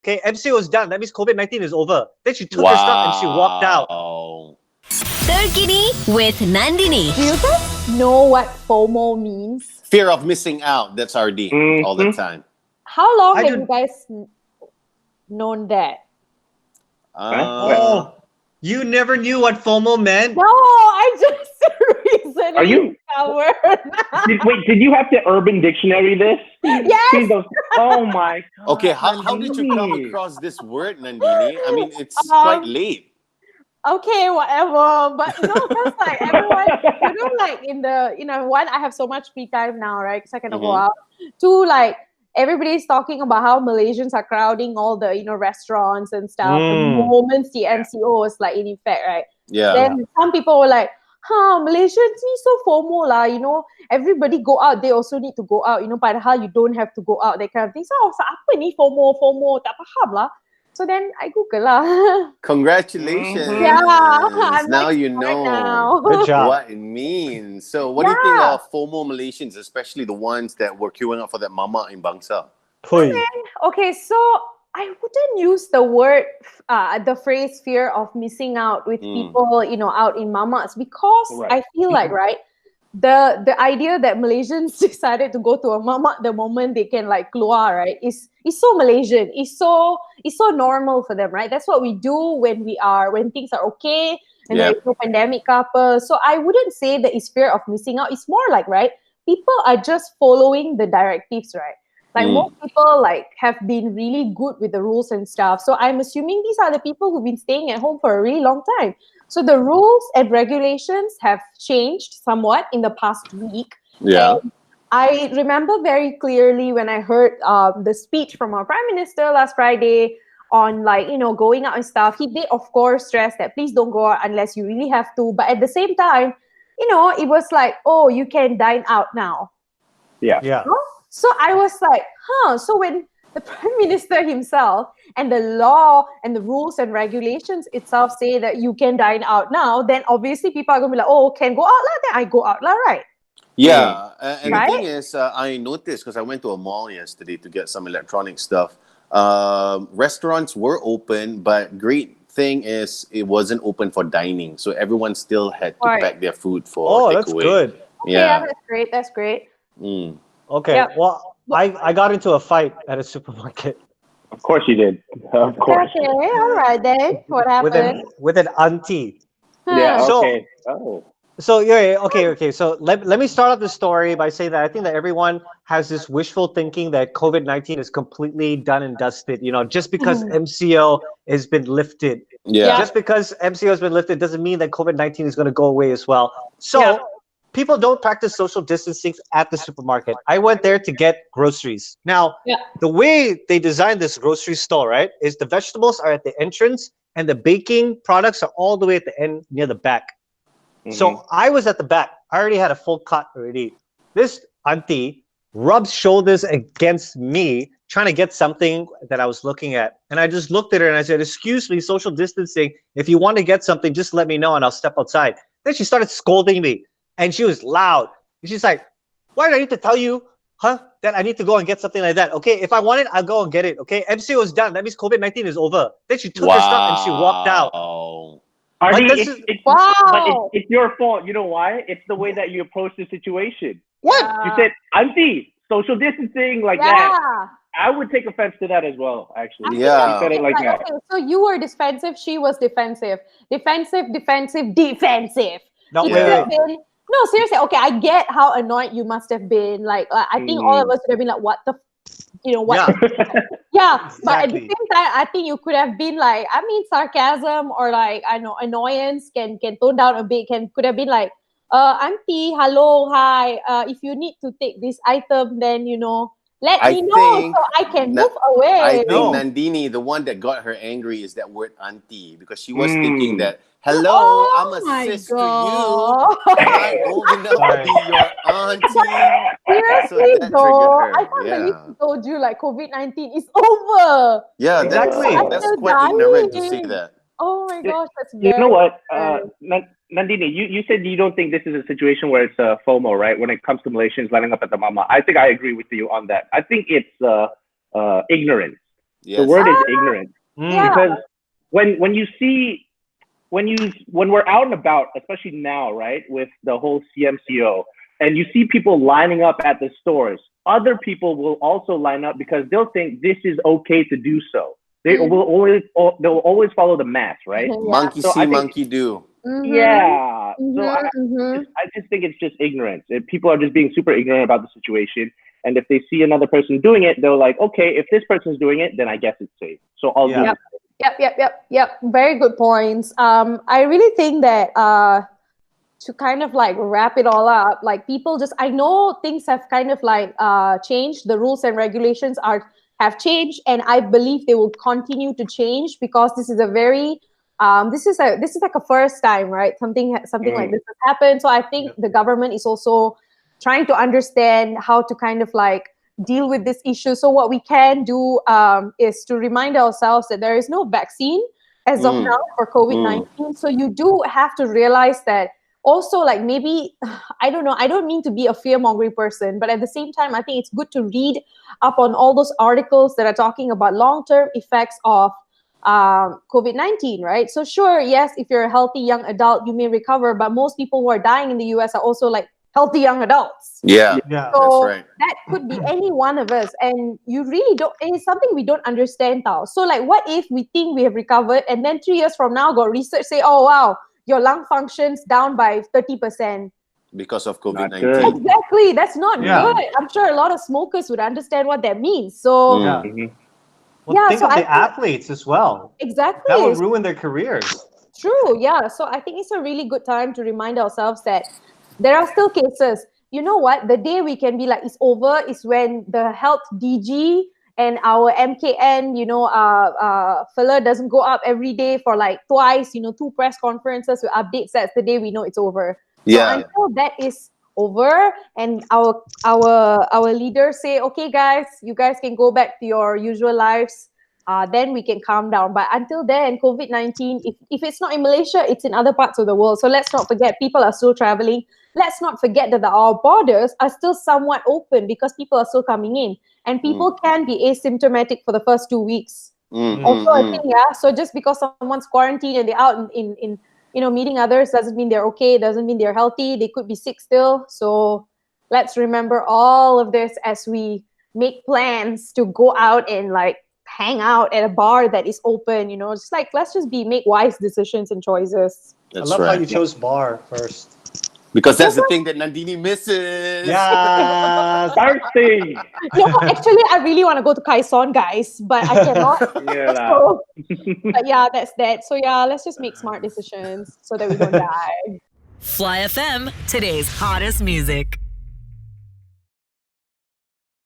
Okay, MCO is done. That means COVID-19 is over. Then she took her stuff and she walked out. Terkini with Nandini. Do you guys know what FOMO means? Fear of missing out. That's RD all the time. How long have you guys known that? You never knew what FOMO meant? No, I just recently Are you? discovered. Did you have to Urban Dictionary this? Yes. Oh my God. Okay, how did you come across this word, Nandini? I mean, it's quite late. Okay, whatever. But because like everyone, like in the, one, I have so much free time now, right? Because I cannot go out. Two, like everybody's talking about how Malaysians are crowding all the, restaurants and stuff. The moment the MCO was like in effect, right? Yeah. Then some people were like, Malaysians need so FOMO lah, everybody go out, they also need to go out, padahal you don't have to go out, that kind of thing. So I was like, apa ni FOMO, tak faham lah. So then I Google lah. Congratulations. Yeah. I'm now like you know now. Good job. what it means. So what do you think of FOMO Malaysians, especially the ones that were queuing up for that mama in Bangsa? Okay, so I wouldn't use the word, the phrase fear of missing out with people, out in mamas, because I feel like, right, the idea that Malaysians decided to go to a mama the moment they can like keluar, right, is so Malaysian. It's so normal for them, right? That's what we do when things are okay and there's no pandemic apa. So I wouldn't say that it's fear of missing out. It's more like, right, people are just following the directives, right? Like most people like have been really good with the rules and stuff. So I'm assuming these are the people who've been staying at home for a really long time. So the rules and regulations have changed somewhat in the past week. Yeah. And I remember very clearly when I heard the speech from our Prime Minister last Friday on like, going out and stuff. He did, of course, stress that please don't go out unless you really have to. But at the same time, it was like, oh, you can dine out now. Yeah. So I was like, so when the Prime Minister himself and the law and the rules and regulations itself say that you can dine out now, then obviously people are going to be like, oh, can go out lah, then I go out lah, right? Yeah, and the thing is, I noticed, because I went to a mall yesterday to get some electronic stuff, restaurants were open, but great thing is it wasn't open for dining. So everyone still had to pack their food for takeaway. That's good. Okay, yeah, that's great. Okay, well, I got into a fight at a supermarket. Of course you did. Of course. Okay, all right then. What happened? With an auntie. Yeah, So- okay. So okay. So let me start off the story by saying that I think that everyone has this wishful thinking that COVID-19 is completely done and dusted. Just because MCO has been lifted. Yeah. Just because MCO has been lifted doesn't mean that COVID-19 is going to go away as well. So people don't practice social distancing at the supermarket. I went there to get groceries. Now, the way they designed this grocery store, right, is the vegetables are at the entrance and the baking products are all the way at the end near the back. So I was at the back. I already had a full cut already. This auntie rubs shoulders against me, trying to get something that I was looking at. And I just looked at her and I said, excuse me, social distancing. If you want to get something, just let me know and I'll step outside. Then she started scolding me and she was loud. And she's like, why do I need to tell you, that I need to go and get something like that? Okay, if I want it, I'll go and get it. Okay, MCO is done. That means COVID-19 is over. Then she took her stuff and she walked out. Artie, Like, it's your fault. You know why? It's the way that you approach the situation. What? You said, auntie, social distancing, like that. I would take offense to that as well, actually. Yeah. You said it like that. Okay, so you were defensive, she was defensive. Defensive. No, It no, seriously. Okay, I get how annoyed you must have been. Like, I think all of us would have been like, what the what? Yeah, but at the Exactly. same time, I think you could have been like, sarcasm or like, I know, annoyance can tone down a bit. Could have been like, auntie, hello, hi. If you need to take this item, then let me know so I can move away. I think Nandini, the one that got her angry is that word auntie, because she was thinking that, hello, I'm a sister to you. I'm old enough to be your auntie. Seriously, that though, triggered her. I can't believe she told you like COVID-19 is over. Yeah, Exactly. That's I'm quite still ignorant to dying. say that. Oh my gosh, that's You very know what, weird. Nandini, you said you don't think this is a situation where it's FOMO, right? When it comes to Malaysians lining up at the mama. I think I agree with you on that. I think it's ignorance. The word is ignorance. Because when we're out and about, especially now, right, with the whole CMCO, and you see people lining up at the stores, other people will also line up because they'll think this is okay to do so. They'll always follow the mass, right? Monkey see, monkey do. Yeah. So I just think it's just ignorance. People are just being super ignorant about the situation. And if they see another person doing it, they're like, okay, if this person's doing it, then I guess it's safe. So I'll do it. Yep. Very good points. I really think that to kind of like wrap it all up, like people just, I know things have kind of like changed. The rules and regulations have changed, and I believe they will continue to change because this is a very this is like a first time, right? Something like this has happened. So I think the government is also trying to understand how to kind of like deal with this issue. So what we can do is to remind ourselves that there is no vaccine as of now for COVID-19. So you do have to realize that also, like, maybe, I don't know, I don't mean to be a fear-mongering person, but at the same time, I think it's good to read up on all those articles that are talking about long-term effects of COVID-19, right? So sure, yes, if you're a healthy young adult, you may recover, but most people who are dying in the US are also like healthy young adults. Yeah, so that's right. That could be any one of us, and you really don't, and it's something we don't understand now. So like, what if we think we have recovered, and then 3 years from now, got research say, oh wow, your lung function's down by 30%. Because of COVID-19. Exactly. That's not good. I'm sure a lot of smokers would understand what that means. So think of the athletes as well. Exactly. That would ruin their careers. True. Yeah. So I think it's a really good time to remind ourselves that there are still cases. You know what? The day we can be like, it's over is when the health DG and our MKN, filler doesn't go up every day for like twice, 2 press conferences with updates. That's the day we know it's over. So until that is over and our leaders say, okay, guys, you guys can go back to your usual lives, then we can calm down. But until then, COVID-19, if it's not in Malaysia, it's in other parts of the world. So let's not forget, people are still traveling. Let's not forget that our borders are still somewhat open because people are still coming in. And people can be asymptomatic for the first 2 weeks. Also, I think, so just because someone's quarantined and they're out in meeting others doesn't mean they're okay, doesn't mean they're healthy. They could be sick still. So let's remember all of this as we make plans to go out and like hang out at a bar that is open, just like, let's just make wise decisions and choices. I love how you chose bar first. Because that's the thing that Nandini misses. Yeah, thirsty. No, actually, I really want to go to Kaison, guys, but I cannot. But yeah, that's that. So yeah, let's just make smart decisions so that we don't die. Fly FM, today's hottest music.